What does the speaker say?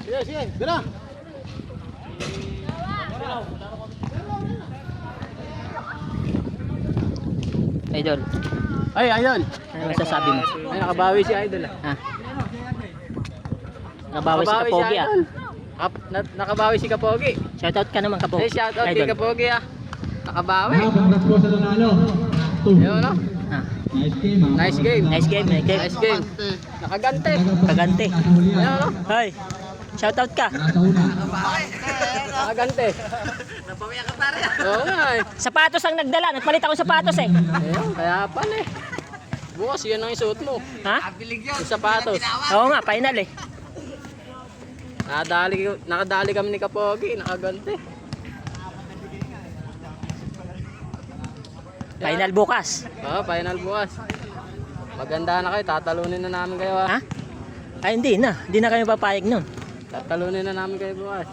Sige, sige. Bila. Idol, Ay, ayun. ano masasabi mo? Ay, nakabawi si Idol. Ha? Nabawi si Kapogi ah. Nakabawi si Kapogi. Shoutout ka naman Kapogi. Hey, shout out kay Idol. Kapogi ah. Nakabawi. Congrats po sa nanalo. Ayun no. Ah, Nice game. Nice game. nice game, nice game. Nice game. Nakagante. Kagante. Ayun no. Hoy, shoutout ka. Nasa una. Nakagante. Napawiya ka pare. Oo nga eh. Sapatos ang nagdala. Nagpalit ako sapatos eh. Ayun, kaya pala eh. Bukas yan ang isuot mo. Ha? Yung sapatos. Oo nga, final eh. Nakadali kami ni Kapogi. Nakagante. Final bukas. Oo, final bukas. Maganda na kayo. Tatalunin na namin kayo ah. Ha? Ay hindi na. Hindi na kayo papayag nun. Tatalunin na namin kayo bukas.